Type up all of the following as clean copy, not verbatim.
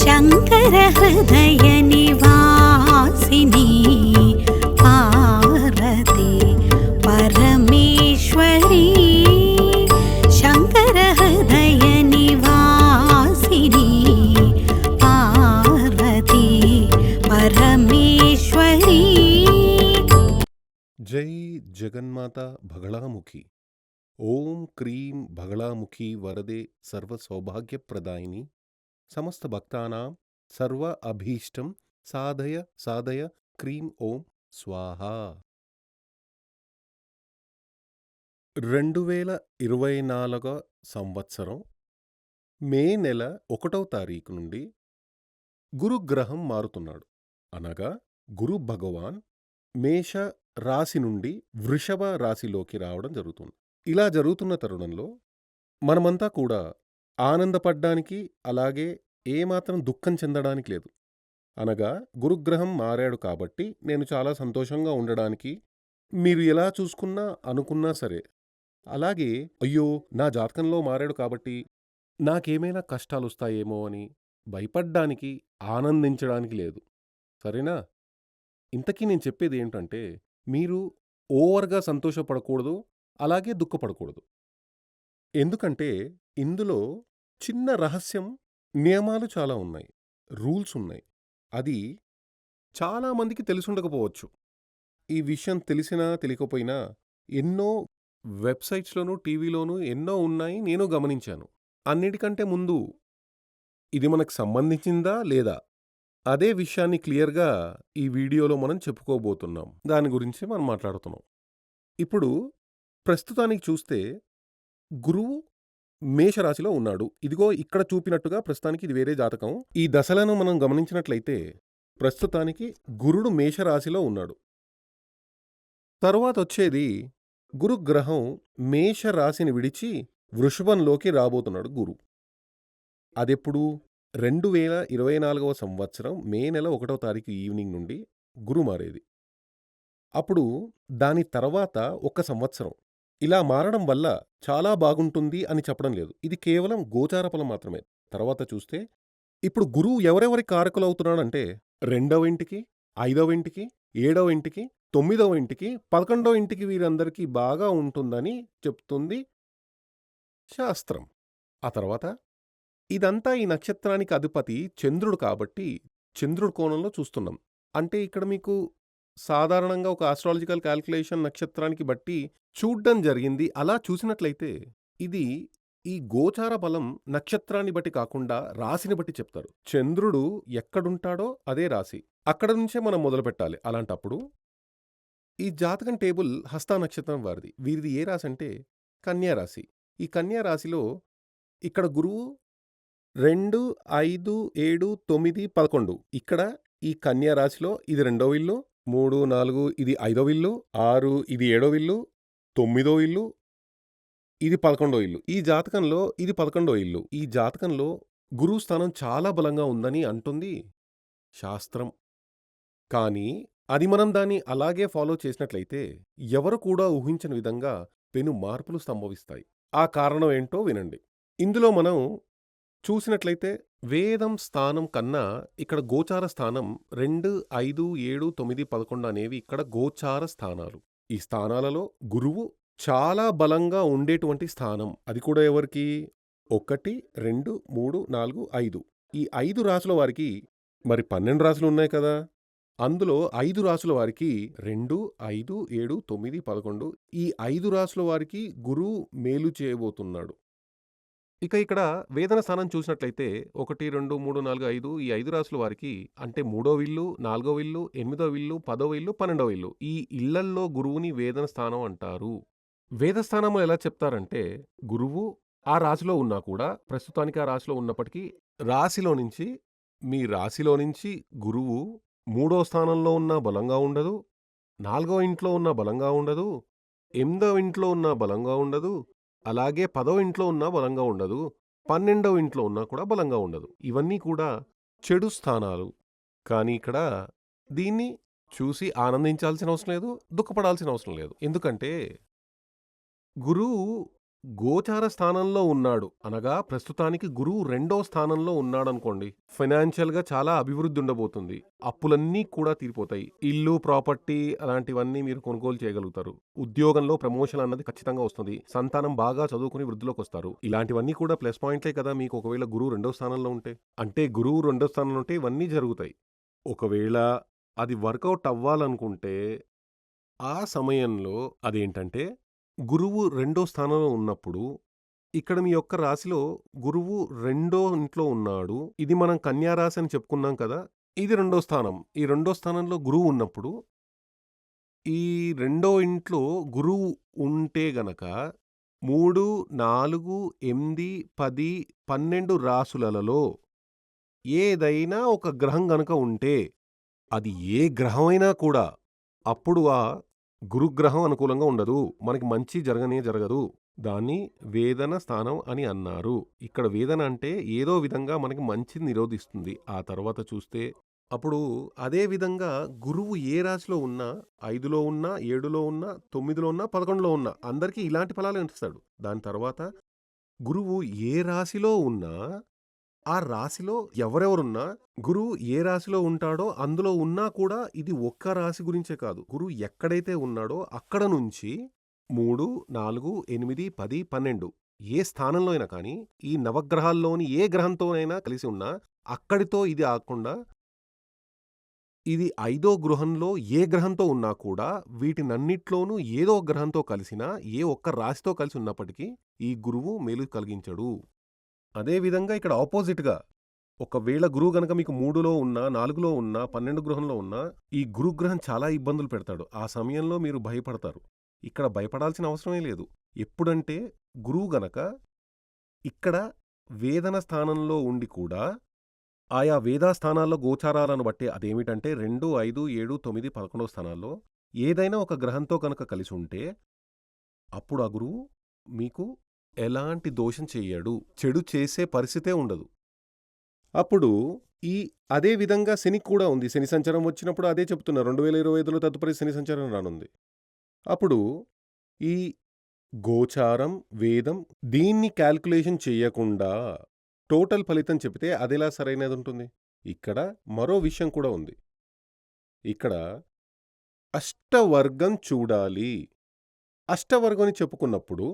శంకర హృదయ నివాసిని పార్వతి పరమేశ్వరి శంకర హృదయ నివాసిని పార్వతి పరమేశ్వరి. జై జగన్మాత బగళాముఖి. ఓం క్రీం బగళాముఖి వరదే సర్వ సౌభాగ్యప్రదాయిని సమస్త భక్తానాం సర్వ అభీష్టం సాధయ సాధయ క్రీం ఓం స్వాహ. 2024 సంవత్సరం మే నెల 1వ తారీఖు నుండి గురుగ్రహం మారుతున్నాడు. అనగా గురు భగవాన్ మేష రాశి నుండి వృషభ రాశిలోకి రావడం జరుగుతుంది. ఇలా జరుగుతున్న తరుణంలో మనమంతా కూడా ఆనందపడ్డానికి, అలాగే ఏమాత్రం దుఃఖం చెందడానికి లేదు. అనగా గురుగ్రహం మారాడు కాబట్టి నేను చాలా సంతోషంగా ఉండడానికి, మీరు ఎలా చూసుకున్నా అనుకున్నా సరే, అలాగే అయ్యో నా జాతకంలో మారాడు కాబట్టి నాకేమైనా కష్టాలొస్తాయేమో అని భయపడ్డానికి, ఆనందించడానికి లేదు. సరేనా? ఇంతకీ నేను చెప్పేది ఏంటంటే, మీరు ఓవర్గా సంతోషపడకూడదు, అలాగే దుఃఖపడకూడదు. ఎందుకంటే ఇందులో చిన్న రహస్యం, నియమాలు చాలా ఉన్నాయి, రూల్స్ ఉన్నాయి. అది చాలామందికి తెలిసుండకపోవచ్చు. ఈ విషయం తెలిసినా తెలియకపోయినా ఎన్నో వెబ్సైట్స్లోనూ, టీవీలోనూ ఎన్నో ఉన్నాయి, నేను గమనించాను. అన్నిటికంటే ముందు ఇది మనకు సంబంధించిందా లేదా అదే విషయాన్ని క్లియర్గా ఈ వీడియోలో మనం చెప్పుకోబోతున్నాం. దాని గురించి మనం మాట్లాడుతున్నాం. ఇప్పుడు ప్రస్తుతానికి చూస్తే గురువు మేషరాశిలో ఉన్నాడు. ఇదిగో ఇక్కడ చూపినట్టుగా ప్రస్తుతానికి ఇది వేరే జాతకం. ఈ దశలను మనం గమనించినట్లయితే ప్రస్తుతానికి గురుడు మేషరాశిలో ఉన్నాడు. తరువాత వచ్చేది గురుగ్రహం మేషరాశిని విడిచి వృషభంలోకి రాబోతున్నాడు గురు. అదెప్పుడు? 2024 సంవత్సరం మే నెల 1వ తారీఖు ఈవినింగ్ నుండి గురు మారేది. అప్పుడు దాని తర్వాత 1 సంవత్సరం ఇలా మారడం వల్ల చాలా బాగుంటుంది అని చెప్పడం లేదు. ఇది కేవలం గోచార ఫలం మాత్రమే. తర్వాత చూస్తే ఇప్పుడు గురువు ఎవరెవరి కారకులవుతున్నాడంటే 2వ ఇంటికి, 5వ ఇంటికి, 7వ ఇంటికి, 9వ ఇంటికి, 11వ ఇంటికి వీరందరికీ బాగా ఉంటుందని చెప్తుంది శాస్త్రం. ఆ తర్వాత ఇదంతా ఈ నక్షత్రానికి అధిపతి చంద్రుడు కాబట్టి చంద్రుడి కోణంలో చూస్తున్నాం. అంటే ఇక్కడ మీకు సాధారణంగా ఒక ఆస్ట్రాలజికల్ క్యాల్కులేషన్ నక్షత్రానికి బట్టి చూడ్డం జరిగింది. అలా చూసినట్లయితే ఇది ఈ గోచార బలం నక్షత్రాన్ని బట్టి కాకుండా రాశిని బట్టి చెప్తారు. చంద్రుడు ఎక్కడుంటాడో అదే రాశి. అక్కడ నుంచే మనం మొదలు పెట్టాలి. అలాంటప్పుడు ఈ జాతకం టేబుల్ హస్తా నక్షత్రం వారిది. వీరిది ఏ రాశి అంటే కన్యా రాశి. ఈ కన్యా రాశిలో ఇక్కడ గురువు 2, 5, 7, 9, 11 ఇక్కడ ఈ కన్యా రాశిలో ఇది 2వ ఇల్లు, 3, 4 ఇది 5వ ఇల్లు, 6 ఇది 7వ ఇల్లు, 9వ ఇల్లు, ఇది 11వ ఇల్లు. ఈ జాతకంలో ఇది 11వ ఇల్లు. ఈ జాతకంలో గురువు స్థానం చాలా బలంగా ఉందని అంటుంది శాస్త్రం. కానీ అది మనం దాన్ని అలాగే ఫాలో చేసినట్లయితే ఎవరు కూడా ఊహించని విధంగా పెను మార్పులు సంభవిస్తాయి. ఆ కారణం ఏంటో వినండి. ఇందులో మనం చూసినట్లయితే వేదం స్థానం కన్నా ఇక్కడ గోచార స్థానం 2, 5, 7, 9, 11 అనేవి ఇక్కడ గోచార స్థానాలు. ఈ స్థానాలలో గురువు చాలా బలంగా ఉండేటువంటి స్థానం. అది కూడా ఎవరికి? 1, 2, 3, 4, 5 ఈ 5 రాసుల వారికి మరి 12 రాసులు ఉన్నాయి కదా. అందులో 5 రాసుల వారికి 2, 5, 7, 9, 11 ఈ 5 రాసుల వారికి గురువు మేలు చేయబోతున్నాడు. ఇక ఇక్కడ వేదన స్థానం చూసినట్లయితే 1, 2, 3, 4, 5 ఈ 5 రాసుల వారికి అంటే 3వ ఇల్లు, 4వ ఇల్లు, 8వ ఇల్లు, 10వ ఇల్లు, 12వ ఇల్లు ఈ ఇళ్లల్లో గురువుని వేదన స్థానం అంటారు. వేదస్థానంలో ఎలా చెప్తారంటే గురువు ఆ రాశిలో ఉన్నా కూడా, ప్రస్తుతానికి ఆ రాశిలో ఉన్నప్పటికీ మీ రాశిలో నుంచి గురువు 3వ స్థానంలో ఉన్నా బలంగా ఉండదు, 4వ ఇంట్లో ఉన్నా బలంగా ఉండదు, 8వ ఇంట్లో ఉన్నా బలంగా ఉండదు, అలాగే 10వ ఇంట్లో ఉన్నా బలంగా ఉండదు, 12వ ఇంట్లో ఉన్నా కూడా బలంగా ఉండదు. ఇవన్నీ కూడా చెడు స్థానాలు. కానీ ఇక్కడ దీన్ని చూసి ఆనందించాల్సిన అవసరం లేదు, దుఃఖపడాల్సిన అవసరం లేదు. ఎందుకంటే గురువు గోచార స్థానంలో ఉన్నాడు అనగా ప్రస్తుతానికి గురువు రెండో స్థానంలో ఉన్నాడనుకోండి. ఫైనాన్షియల్‌గా చాలా అభివృద్ధి ఉండబోతుంది. అప్పులన్నీ కూడా తీరిపోతాయి. ఇల్లు, ప్రాపర్టీ అలాంటివన్నీ మీరు కొనుగోలు చేయగలుగుతారు. ఉద్యోగంలో ప్రమోషన్ అన్నది ఖచ్చితంగా వస్తుంది. సంతానం బాగా చదువుకుని వృద్ధిలోకొస్తారు. ఇలాంటివన్నీ కూడా ప్లస్ పాయింట్లే కదా మీకు ఒకవేళ గురువు రెండో స్థానంలో ఉంటే. అంటే గురువు రెండో స్థానంలో ఉంటే ఇవన్నీ జరుగుతాయి. ఒకవేళ అది వర్కౌట్ అవ్వాలనుకుంటే ఆ సమయంలో అదేంటంటే గురువు రెండో స్థానంలో ఉన్నప్పుడు ఇక్కడ మీ యొక్క రాశిలో గురువు రెండో ఇంట్లో ఉన్నాడు. ఇది మనం కన్యా రాశి అని చెప్పుకున్నాం కదా! ఇది రెండో స్థానం. ఈ రెండో స్థానంలో గురువు ఉన్నప్పుడు ఈ రెండో ఇంట్లో గురువు ఉంటే గనక 3, 4, 8, 10, 12 రాసులలో ఏదైనా ఒక గ్రహం గనక ఉంటే అది ఏ గ్రహమైనా కూడా అప్పుడు ఆ గురుగ్రహం అనుకూలంగా ఉండదు. మనకి మంచి జరగనే జరగదు. దాన్ని వేదన స్థానం అని అన్నారు. ఇక్కడ వేదన అంటే ఏదో విధంగా మనకి మంచిని నిరోధిస్తుంది. ఆ తర్వాత చూస్తే అప్పుడు అదే విధంగా గురువు ఏ రాశిలో ఉన్నా 5లో ఉన్నా, 7లో ఉన్నా, 9లో ఉన్నా, 11లో ఉన్నా అందరికీ ఇలాంటి ఫలాలే ఇస్తాడు. దాని తర్వాత గురువు ఏ రాశిలో ఉన్నా ఆ రాశిలో ఎవరెవరున్నా గురువు ఏ రాశిలో ఉంటాడో అందులో ఉన్నా కూడా ఇది ఒక్క రాశి గురించే కాదు. గురువు ఎక్కడైతే ఉన్నాడో అక్కడ నుంచి 3, 4, 8, 10, 12 ఏ స్థానంలో అయినా కానీ ఈ నవగ్రహాల్లోని ఏ గ్రహంతోనైనా కలిసి ఉన్నా అక్కడితో ఇది ఆగకుండా ఇది 5దో గృహంలో ఏ గ్రహంతో ఉన్నా కూడా వీటినన్నిట్లోనూ ఏదో ఒక గ్రహంతో కలిసినా ఏ ఒక్క రాశితో కలిసి ఉన్నప్పటికీ ఈ గురువు మేలు కలిగించడు. అదే విధంగా ఇక్కడ ఆపోజిట్‌గా ఒకవేళ గురువు గనక మీకు 3లో ఉన్నా, 4లో ఉన్నా, 12 గృహంలో ఉన్నా, ఈ గురుగ్రహం చాలా ఇబ్బందులు పెడతాడు. ఆ సమయంలో మీరు భయపడతారు. ఇక్కడ భయపడాల్సిన అవసరమే లేదు. ఎప్పుడంటే గురువు గనక ఇక్కడ వేదన స్థానంలో ఉండి కూడా ఆయా వేదా స్థానాల్లో గోచారాలను బట్టి అదేమిటంటే 2, 5, 7, 9, 11 స్థానాల్లో ఏదైనా ఒక గ్రహంతో కనుక కలిసి ఉంటే అప్పుడు ఆ గురువు మీకు ఎలాంటి దోషం చెయ్యడు. చెడు చేసే పరిస్థితే ఉండదు. అప్పుడు ఈ అదే విధంగా శనికి కూడా ఉంది. శని సంచారం వచ్చినప్పుడు అదే చెప్తున్నా 2025లో తదుపరి శని సంచారం రానుంది. అప్పుడు ఈ గోచారం, వేదం దీన్ని కాలిక్యులేషన్ చెయ్యకుండా టోటల్ ఫలితం చెబితే అదెలా సరైనదుంటుంది? ఇక్కడ మరో విషయం కూడా ఉంది. ఇక్కడ అష్టవర్గం చూడాలి. అష్టవర్గం అని చెప్పుకున్నప్పుడు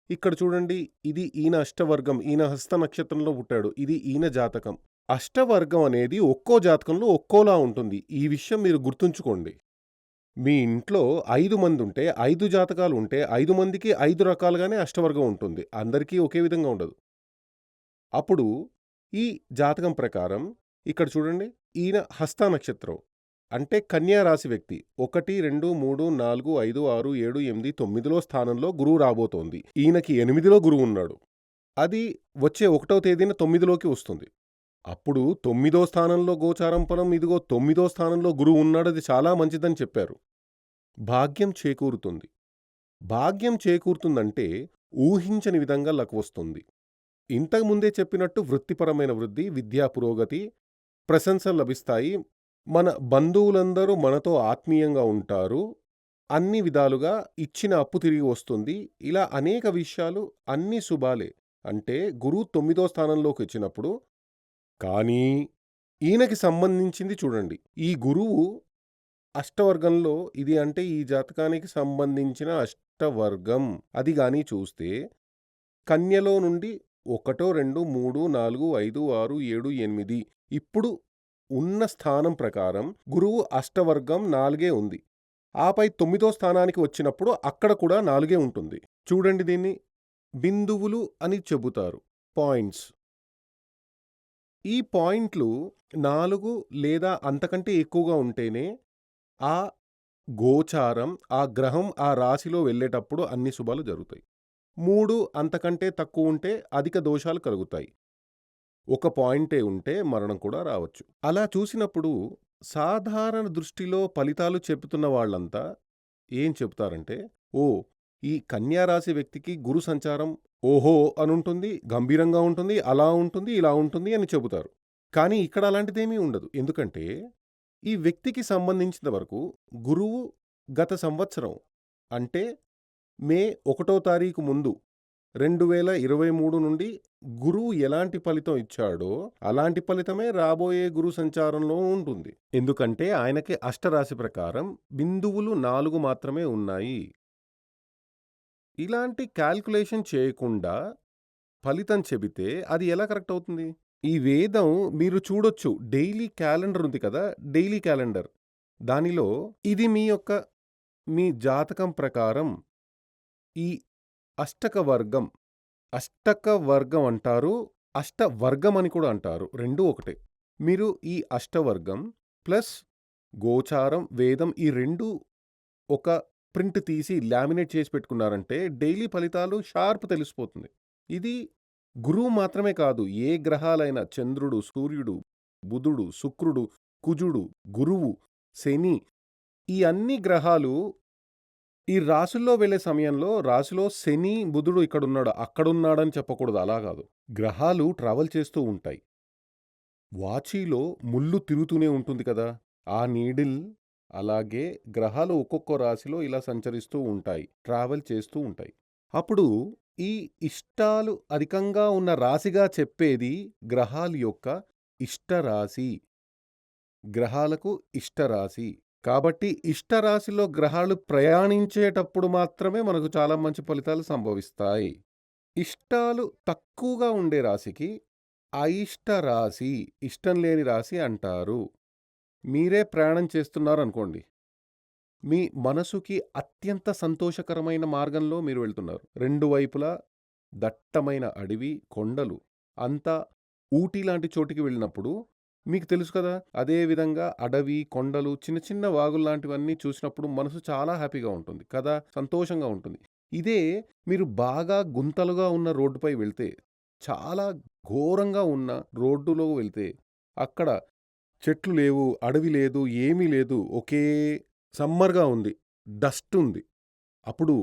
ఇక్కడ చూడండి ఇది ఈయన అష్టవర్గం. ఈయన హస్త నక్షత్రంలో పుట్టాడు. ఇది ఈయన జాతకం. అష్టవర్గం అనేది ఒక్కో జాతకంలో ఒక్కోలా ఉంటుంది. ఈ విషయం మీరు గుర్తుంచుకోండి. మీ ఇంట్లో 5 మందుంటే 5 జాతకాలు ఉంటే 5 మందికి 5 రకాలుగానే అష్టవర్గం ఉంటుంది. అందరికీ ఒకే విధంగా ఉండదు. అప్పుడు ఈ జాతకం ప్రకారం ఇక్కడ చూడండి ఈయన హస్త నక్షత్రం అంటే కన్యా రాశి వ్యక్తి 1, 2, 3, 4, 5, 6, 7, 8, 9లో స్థానంలో గురువు రాబోతోంది. ఈయనకి 8లో గురువు ఉన్నాడు. అది వచ్చే 1వ తేదీన 9లోకి వస్తుంది. అప్పుడు 9దో స్థానంలో గోచారం ఫలం ఇదిగో 9దో స్థానంలో గురువు ఉన్నాడు. అది చాలా మంచిదని చెప్పారు. భాగ్యం చేకూరుతుంది. భాగ్యం చేకూరుతుందంటే ఊహించని విధంగా లక్ వస్తుంది. ఇంతకుముందే చెప్పినట్టు వృత్తిపరమైన వృద్ధి, విద్యా పురోగతి, ప్రశంసలు లభిస్తాయి. మన బంధువులందరూ మనతో ఆత్మీయంగా ఉంటారు. అన్ని విధాలుగా ఇచ్చిన అప్పు తిరిగి వస్తుంది. ఇలా అనేక విషయాలు అన్నీ శుభాలే. అంటే గురువు 9దో స్థానంలోకి వచ్చినప్పుడు కానీ ఈయనకి సంబంధించింది చూడండి. ఈ గురువు అష్టవర్గంలో ఇది అంటే ఈ జాతకానికి సంబంధించిన అష్టవర్గం అది గాని చూస్తే కన్యలో నుండి 1, 2, 3, 4, 5, 6, 7, 8 ఇప్పుడు ఉన్న స్థానం ప్రకారం గురువు అష్టవర్గం 4 ఉంది. ఆపై 9దో స్థానానికి వచ్చినప్పుడు అక్కడ కూడా 4 ఉంటుంది. చూడండి దీన్ని బిందువులు అని చెబుతారు. పాయింట్స్. ఈ పాయింట్లు 4 లేదా అంతకంటే ఎక్కువగా ఉంటేనే ఆ గోచారం, ఆ గ్రహం ఆ రాశిలో వెళ్ళేటప్పుడు అన్ని శుభాలు జరుగుతాయి. 3 అంతకంటే తక్కువ ఉంటే అధిక దోషాలు కలుగుతాయి. ఒక పాయింటే ఉంటే మరణం కూడా రావచ్చు. అలా చూసినప్పుడు సాధారణ దృష్టిలో ఫలితాలు చెబుతున్న వాళ్ళంతా ఏం చెబుతారంటే, ఈ కన్యా రాశి వ్యక్తికి గురు సంచారం ఓహో అనుంటుంది, గంభీరంగా ఉంటుంది, అలా ఉంటుంది, ఇలా ఉంటుంది అని చెబుతారు. కానీ ఇక్కడ అలాంటిదేమీ ఉండదు. ఎందుకంటే ఈ వ్యక్తికి సంబంధించిన వరకు గురువు గత సంవత్సరం అంటే మే 1వ తారీఖు ముందు 2023 నుండి గురువు ఎలాంటి ఫలితం ఇచ్చాడో అలాంటి ఫలితమే రాబోయే గురు సంచారంలో ఉంటుంది. ఎందుకంటే ఆయనకి అష్టరాశి ప్రకారం బిందువులు 4 మాత్రమే ఉన్నాయి. ఇలాంటి క్యాల్కులేషన్ చేయకుండా ఫలితం చెబితే అది ఎలా కరెక్ట్ అవుతుంది? ఈ వేదం మీరు చూడొచ్చు, డైలీ క్యాలెండర్ ఉంది కదా, డైలీ క్యాలెండర్. దానిలో ఇది మీ జాతకం ప్రకారం ఈ అష్టక వర్గం, అష్టక వర్గం అంటారు, అష్టవర్గం అని కూడా అంటారు. రెండూ ఒకటే. మీరు ఈ అష్టవర్గం ప్లస్ గోచారం, వేదం ఈ రెండు ఒక ప్రింట్ తీసి లామినేట్ చేసి పెట్టుకున్నారంటే డైలీ ఫలితాలు షార్ప్ తెలిసిపోతుంది. ఇది గురువు మాత్రమే కాదు, ఏ గ్రహాలైనా చంద్రుడు, సూర్యుడు, బుధుడు, శుక్రుడు, కుజుడు, గురువు, శని ఈ అన్ని గ్రహాలు ఈ రాశుల్లో వెళ్ళే సమయంలో రాశిలో శని, బుధుడు ఇక్కడున్నాడు, అక్కడున్నాడని చెప్పకూడదు. అలా కాదు. గ్రహాలు ట్రావెల్ చేస్తూ ఉంటాయి. వాచీలో ముళ్ళు తిరుగుతూనే ఉంటుంది కదా, ఆ నీడిల్ అలాగే గ్రహాలు ఒక్కొక్క రాశిలో ఇలా సంచరిస్తూ ఉంటాయి, ట్రావెల్ చేస్తూ ఉంటాయి. అప్పుడు ఈ ఇష్టాలు అధికంగా ఉన్న రాశిగా చెప్పేది గ్రహాల యొక్క ఇష్టరాశి. గ్రహాలకు ఇష్టరాశి. కాబట్టి ఇష్టరాశిలో గ్రహాలు ప్రయాణించేటప్పుడు మాత్రమే మనకు చాలా మంచి ఫలితాలు సంభవిస్తాయి. ఇష్టాలు తక్కువగా ఉండే రాశికి అయిష్ట రాశి, ఇష్టం లేని రాశి అంటారు. మీరే ప్రయాణం చేస్తున్నారనుకోండి, మీ మనసుకి అత్యంత సంతోషకరమైన మార్గంలో మీరు వెళ్తున్నారు. రెండు వైపులా దట్టమైన అడవి, కొండలు, అంతా ఊటీ లాంటి చోటికి వెళ్ళినప్పుడు మీకు తెలుసు కదా, అదే విధంగా అడవి, కొండలు, చిన్న చిన్న వాగుల్లాంటివన్నీ చూసినప్పుడు మనసు చాలా హ్యాపీగా ఉంటుంది కదా, సంతోషంగా ఉంటుంది. ఇదే మీరు బాగా గుంతలుగా ఉన్న రోడ్డుపై వెళ్తే, చాలా ఘోరంగా ఉన్న రోడ్డులో వెళ్తే, అక్కడ చెట్లు లేవు, అడవి లేదు, ఏమీ లేదు, ఒకే సమ్మర్‌గా ఉంది, డస్ట్ ఉంది. అప్పుడు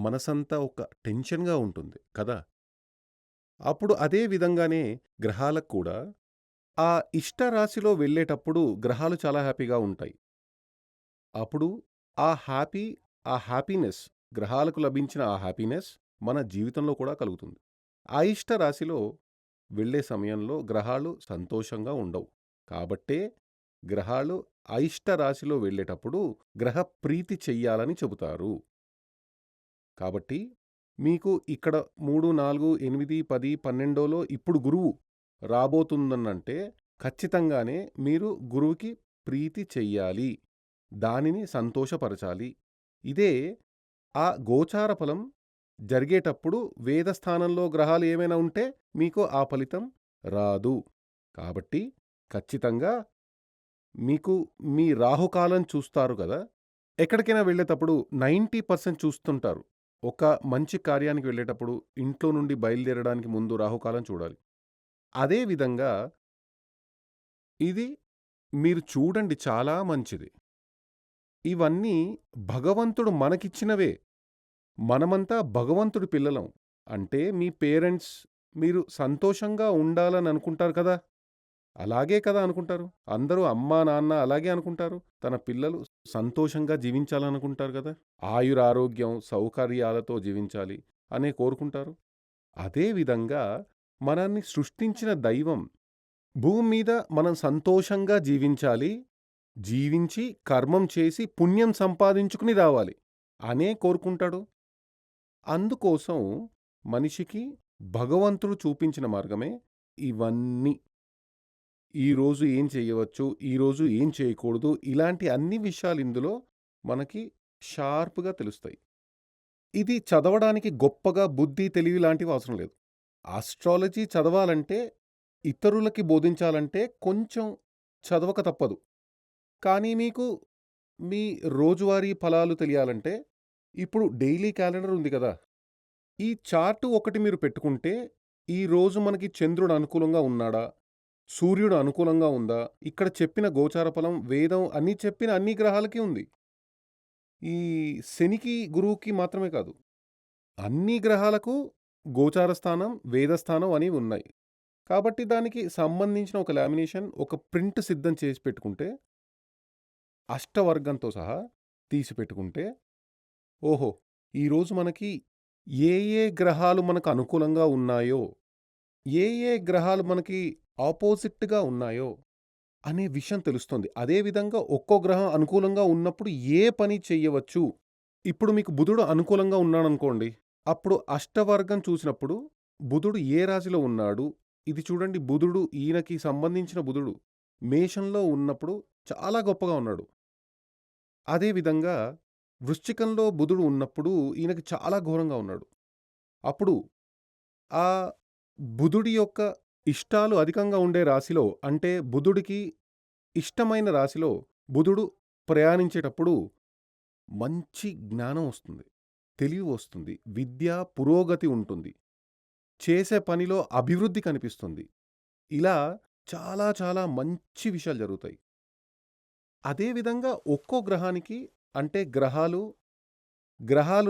మనసంతా ఒక టెన్షన్‌గా ఉంటుంది కదా. అప్పుడు అదే విధంగానే గ్రహాలకు కూడా ఆ ఇష్టరాశిలో వెళ్ళేటప్పుడు గ్రహాలు చాలా హ్యాపీగా ఉంటాయి. అప్పుడు ఆ హ్యాపీనెస్, గ్రహాలకు లభించిన ఆ హ్యాపీనెస్ మన జీవితంలో కూడా కలుగుతుంది. అయిష్ట రాశిలో వెళ్ళే సమయంలో గ్రహాలు సంతోషంగా ఉండవు. కాబట్టే గ్రహాలు అయిష్ట రాశిలో వెళ్ళేటప్పుడు గ్రహ ప్రీతి చెయ్యాలని చెబుతారు. కాబట్టి మీకు ఇక్కడ 3, 4, 8, 10, 12లో ఇప్పుడు గురువు రాబోతుందనంటే ఖచ్చితంగానే మీరు గురువుకి ప్రీతి చెయ్యాలి. దానిని సంతోషపరచాలి. ఇదే ఆ గోచార ఫలం జరిగేటప్పుడు వేదస్థానంలో గ్రహాలు ఏమైనా ఉంటే మీకు ఆ ఫలితం రాదు. కాబట్టి ఖచ్చితంగా మీకు మీ రాహుకాలం చూస్తారు కదా, ఎక్కడికైనా వెళ్ళేటప్పుడు 90% చూస్తుంటారు. ఒక మంచి కార్యానికి వెళ్ళేటప్పుడు ఇంట్లో నుండి బయలుదేరడానికి ముందు రాహుకాలం చూడాలి. అదే విధంగా ఇది మీరు చూడండి, చాలా మంచిది. ఇవన్నీ భగవంతుడు మనకిచ్చినవే. మనమంతా భగవంతుడి పిల్లలం. అంటే మీ పేరెంట్స్ మీరు సంతోషంగా ఉండాలని అనుకుంటారు కదా, అలాగే కదా అనుకుంటారు. అందరూ అమ్మా, నాన్న అలాగే అనుకుంటారు. తన పిల్లలు సంతోషంగా జీవించాలనుకుంటారు కదా, ఆయురారోగ్యం, సౌకర్యాలతో జీవించాలి అనే కోరుకుంటారు. అదే విధంగా మనల్ని సృష్టించిన దైవం భూమి మీద మనం సంతోషంగా జీవించాలి, జీవించి కర్మం చేసి పుణ్యం సంపాదించుకుని రావాలి అనే కోరుకుంటాడు. అందుకోసం మనిషికి భగవంతుడు చూపించిన మార్గమే ఇవన్నీ. ఈరోజు ఏం చేయవచ్చు, ఈరోజు ఏం చేయకూడదు, ఇలాంటి అన్ని విషయాలు ఇందులో మనకి షార్ప్‌గా తెలుస్తాయి. ఇది చదవడానికి గొప్పగా బుద్ధి, తెలివి లాంటివి అవసరం లేదు. ఆస్ట్రాలజీ చదవాలంటే, ఇతరులకి బోధించాలంటే కొంచెం చదవక తప్పదు. కానీ మీకు మీ రోజువారీ ఫలాలు తెలియాలంటే ఇప్పుడు డైలీ క్యాలెండర్ ఉంది కదా, ఈ చార్ట్ ఒకటి మీరు పెట్టుకుంటే ఈరోజు మనకి చంద్రుడు అనుకూలంగా ఉన్నాడా, సూర్యుడు అనుకూలంగా ఉందా, ఇక్కడ చెప్పిన గోచార ఫలం, వేదం అన్నీ చెప్పిన అన్ని గ్రహాలకి ఉంది. ఈ శనికి, గురువుకి మాత్రమే కాదు, అన్ని గ్రహాలకు గోచార స్థానం, వేదస్థానం అనేవి ఉన్నాయి. కాబట్టి దానికి సంబంధించిన ఒక లామినేషన్, ఒక ప్రింట్ సిద్ధం చేసి పెట్టుకుంటే, అష్టవర్గంతో సహా తీసి పెట్టుకుంటే, ఓహో! ఈరోజు మనకి ఏ ఏ గ్రహాలు మనకు అనుకూలంగా ఉన్నాయో, ఏ ఏ గ్రహాలు మనకి ఆపోజిట్‌గా ఉన్నాయో అనే విషయం తెలుస్తుంది. అదేవిధంగా ఒక్కో గ్రహం అనుకూలంగా ఉన్నప్పుడు ఏ పని చెయ్యవచ్చు. ఇప్పుడు మీకు బుధుడు అనుకూలంగా ఉన్నాడనుకోండి. అప్పుడు అష్టవర్గం చూసినప్పుడు బుధుడు ఏ రాశిలో ఉన్నాడు? ఇది చూడండి, బుధుడు ఈయనకి సంబంధించిన బుధుడు మేషంలో ఉన్నప్పుడు చాలా గొప్పగా ఉన్నాడు. అదే విధంగా వృశ్చికంలో బుధుడు ఉన్నప్పుడు ఈయనకి చాలా ఘోరంగా ఉన్నాడు. అప్పుడు ఆ బుధుడి యొక్క ఇష్టాలు అధికంగా ఉండే రాశిలో, అంటే బుధుడికి ఇష్టమైన రాశిలో బుధుడు ప్రయాణించేటప్పుడు మంచి జ్ఞానం వస్తుంది. తెలివి వస్తుంది. విద్య పురోగతి ఉంటుంది. చేసే పనిలో అభివృద్ధి కనిపిస్తుంది. ఇలా చాలా చాలా మంచి విషయాలు జరుగుతాయి. అదే విధంగా ఒక్కో గ్రహానికి, అంటే గ్రహాలు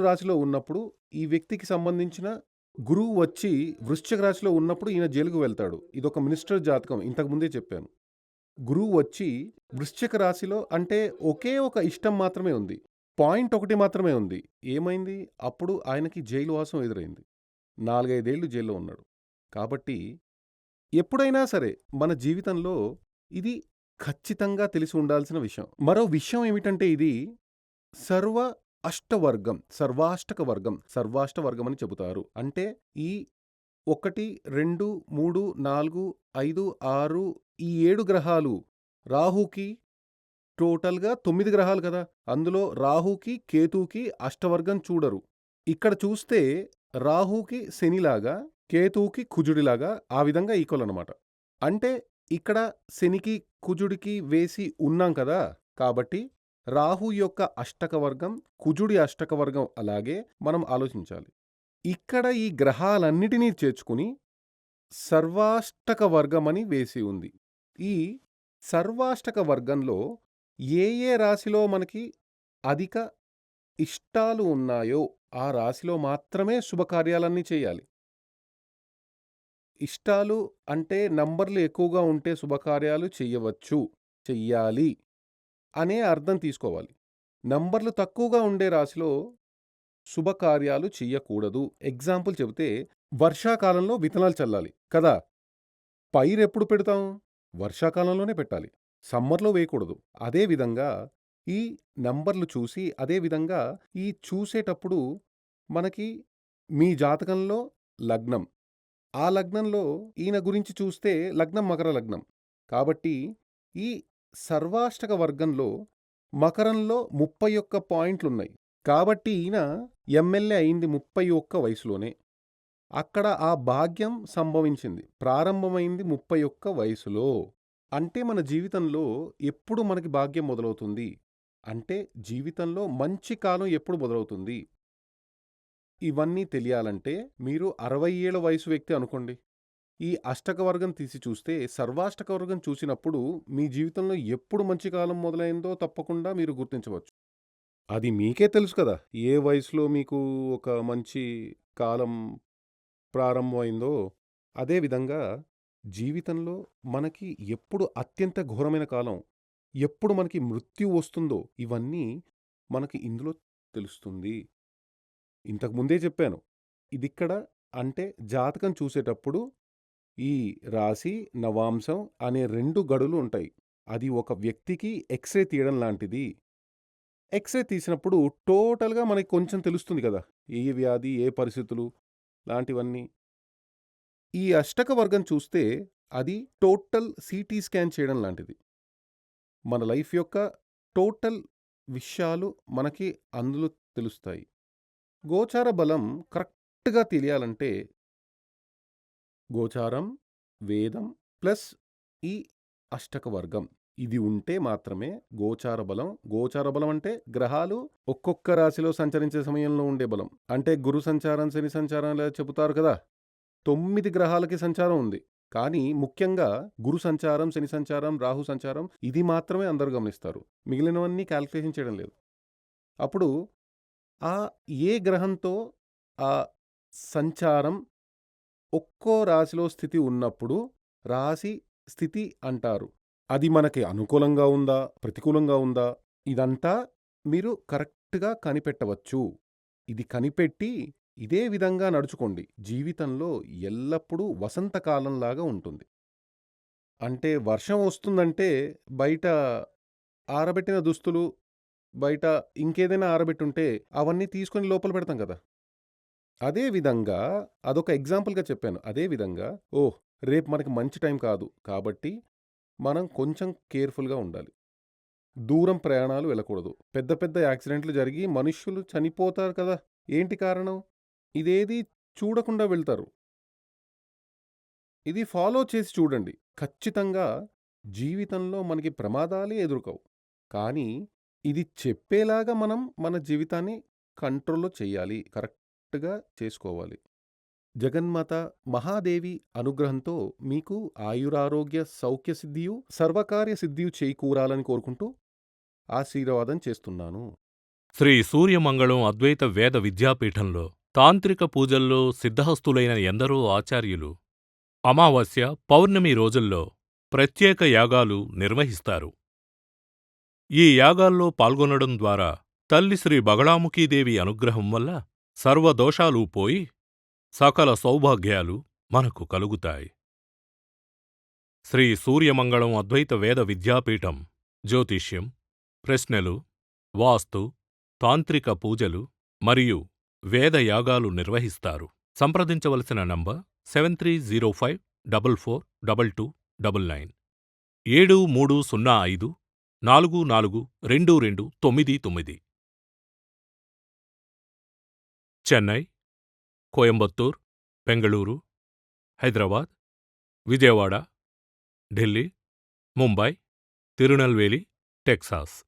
రాశిలో ఉన్నప్పుడు ఈ వ్యక్తికి సంబంధించిన గురువు వచ్చి వృశ్చిక రాశిలో ఉన్నప్పుడు ఈయన జైలుకు వెళ్తాడు. ఇదొక మినిస్టర్ జాతకం, ఇంతకు ముందే చెప్పాను. గురువు వచ్చి వృశ్చిక రాశిలో, అంటే ఒకే ఒక ఇష్టం మాత్రమే ఉంది. పాయింట్ ఒకటి మాత్రమే ఉంది. ఏమైంది? అప్పుడు ఆయనకి జైలు వాసం ఎదురైంది. 4, 5 ఏళ్ళు జైల్‌లో ఉన్నాడు. కాబట్టి ఎప్పుడైనా సరే మన జీవితంలో ఇది ఖచ్చితంగా తెలిసి ఉండాల్సిన విషయం. మరో విషయం ఏమిటంటే, ఇది సర్వ అష్టవర్గం, సర్వాష్టక వర్గం, సర్వాష్ట వర్గం అని చెబుతారు. అంటే ఈ 1, 2, 3, 4, 5, 6 ఈ 7 గ్రహాలు రాహుకి టోటల్‌గా 9 గ్రహాలు కదా! అందులో రాహుకి, కేతువుకి అష్టవర్గం చూడరు. ఇక్కడ చూస్తే రాహుకి శనిలాగా, కేతువుకి కుజుడిలాగా ఆ విధంగా ఈక్వల్ అనమాట. అంటే ఇక్కడ శనికి, కుజుడికి వేసి ఉన్నాం కదా! కాబట్టి రాహు యొక్క అష్టక వర్గం, కుజుడి అష్టక వర్గం అలాగే మనం ఆలోచించాలి. ఇక్కడ ఈ గ్రహాలన్నిటినీ చేర్చుకుని సర్వాష్టక వర్గమని వేసి ఉంది. ఈ సర్వాష్టక వర్గంలో ఏ ఏ రాశిలో మనకి అధిక ఇష్టాలు ఉన్నాయో ఆ రాశిలో మాత్రమే శుభకార్యాలన్నీ చేయాలి. ఇష్టాలు అంటే నంబర్లు ఎక్కువగా ఉంటే శుభకార్యాలు చెయ్యవచ్చు, చెయ్యాలి అనే అర్థం తీసుకోవాలి. నంబర్లు తక్కువగా ఉండే రాశిలో శుభకార్యాలు చెయ్యకూడదు. ఎగ్జాంపుల్ చెబితే, వర్షాకాలంలో విత్తనాలు చల్లాలి కదా! పైరెప్పుడు పెడతాం? వర్షాకాలంలోనే పెట్టాలి. సమ్మర్‌లో వేయకూడదు. అదే విధంగా ఈ నంబర్లు చూసి, అదే విధంగా ఈ చూసేటప్పుడు మనకి మీ జాతకంలో లగ్నం, ఆ లగ్నంలో ఈయన గురించి చూస్తే లగ్నం మకర లగ్నం. కాబట్టి ఈ సర్వాష్టక వర్గంలో మకరంలో 31 పాయింట్లున్నాయి. కాబట్టి ఈయన ఎమ్మెల్యే అయింది 31 వయసులోనే. అక్కడ ఆ భాగ్యం సంభవించింది. ప్రారంభమైంది 31 వయసులో. అంటే మన జీవితంలో ఎప్పుడు మనకి భాగ్యం మొదలవుతుంది? అంటే జీవితంలో మంచి కాలం ఎప్పుడు మొదలవుతుంది? ఇవన్నీ తెలియాలంటే మీరు 60 ఏళ్ల వయసు వ్యక్తి అనుకోండి. ఈ అష్టక వర్గం తీసి చూస్తే, సర్వాష్టక వర్గం చూసినప్పుడు మీ జీవితంలో ఎప్పుడు మంచి కాలం మొదలైందో తప్పకుండా మీరు గుర్తించవచ్చు. అది మీకే తెలుసు కదా! ఏ వయసులో మీకు ఒక మంచి కాలం ప్రారంభమైందో. అదే విధంగా జీవితంలో మనకి ఎప్పుడు అత్యంత ఘోరమైన కాలం, ఎప్పుడు మనకి మృత్యు వస్తుందో ఇవన్నీ మనకి ఇందులో తెలుస్తుంది. ఇంతకు ముందే చెప్పాను. ఇదిక్కడ, అంటే జాతకం చూసేటప్పుడు ఈ రాశి, నవాంశం అనే 2 గడులు ఉంటాయి. అది ఒక వ్యక్తికి ఎక్స్‌రే తీయడం లాంటిది. ఎక్స్‌రే తీసినప్పుడు టోటల్‌గా మనకి కొంచెం తెలుస్తుంది కదా! ఏ వ్యాధి, ఏ పరిస్థితులు లాంటివన్నీ. ఈ అష్టక వర్గం చూస్తే అది టోటల్ సీటీ స్కాన్ చేయడం లాంటిది. మన లైఫ్ యొక్క టోటల్ విషయాలు మనకి అందులో తెలుస్తాయి. గోచార బలం కరెక్ట్‌గా తెలియాలంటే గోచారం, వేదం ప్లస్ ఈ అష్టక వర్గం ఇది ఉంటే మాత్రమే గోచార బలం. గోచార బలం అంటే గ్రహాలు ఒక్కొక్క రాశిలో సంచరించే సమయంలో ఉండే బలం. అంటే గురు సంచారం, శని సంచారం ఇలా చెబుతారు కదా! 9 గ్రహాలకి సంచారం ఉంది. కానీ ముఖ్యంగా గురు సంచారం, శని సంచారం, రాహు సంచారం ఇది మాత్రమే అందరూ గమనిస్తారు. మిగిలినవన్నీ కాలిక్యులేషన్ చేయడం లేదు. అప్పుడు ఆ ఏ గ్రహంతో ఆ సంచారం ఒక్కో రాశిలో స్థితి ఉన్నప్పుడు రాశి స్థితి అంటారు. అది మనకి అనుకూలంగా ఉందా? ప్రతికూలంగా ఉందా? ఇదంతా మీరు కరెక్ట్‌గా కనిపెట్టవచ్చు. ఇది కనిపెట్టి ఇదే విధంగా నడుచుకోండి. జీవితంలో ఎల్లప్పుడూ వసంతకాలంలాగా ఉంటుంది. అంటే వర్షం వస్తుందంటే బయట ఆరబెట్టిన దుస్తులు, బయట ఇంకేదైనా ఆరబెట్టుంటే అవన్నీ తీసుకొని లోపల పెడతాం కదా! అదే విధంగా అదొక ఎగ్జాంపుల్‌గా చెప్పాను. అదే విధంగా రేపు మనకి మంచి టైం కాదు. కాబట్టి మనం కొంచెం కేర్‌ఫుల్‌గా ఉండాలి. దూరం ప్రయాణాలు వెళ్ళకూడదు. పెద్ద పెద్ద యాక్సిడెంట్లు జరిగి మనుష్యులు చనిపోతారు కదా! ఏంటి కారణం? ఇదేది చూడకుండా వెళ్తారు. ఇది ఫాలో చేసి చూడండి. ఖచ్చితంగా జీవితంలో మనకి ప్రమాదాలే ఎదురుకవు. కానీ ఇది చెప్పేలాగా మనం మన జీవితాన్ని కంట్రోల్‌లో చెయ్యాలి. కరెక్ట్‌గా చేసుకోవాలి. జగన్మాత మహాదేవి అనుగ్రహంతో మీకు ఆయురారోగ్య సౌఖ్య సిద్ధియు, సర్వకార్య సిద్ధియు చేకూరాలని కోరుకుంటూ ఆశీర్వాదం చేస్తున్నాను. శ్రీ సూర్యమంగళం అద్వైత వేద విద్యాపీఠంలో తాంత్రిక పూజల్లో సిద్ధహస్తులైన ఎందరో ఆచార్యులు అమావాస్య, పౌర్ణమి రోజుల్లో ప్రత్యేక యాగాలు నిర్వహిస్తారు. ఈ యాగాల్లో పాల్గొనడం ద్వారా తల్లి శ్రీ బగళాముఖీదేవి అనుగ్రహం వల్ల సర్వదోషాలూ పోయి సకల సౌభాగ్యాలు మనకు కలుగుతాయి. శ్రీ సూర్యమంగళం అద్వైత వేద విద్యాపీఠం జ్యోతిష్యం, ప్రశ్నలు, వాస్తు, తాంత్రిక పూజలు మరియు వేదయాగాలు నిర్వహిస్తారు. సంప్రదించవలసిన నంబర్ 7305442299 7305442299. చెన్నై, కోయంబత్తూర్, బెంగళూరు, హైదరాబాద్, విజయవాడ, ఢిల్లీ, ముంబై, తిరునల్వేలి, టెక్సాస్.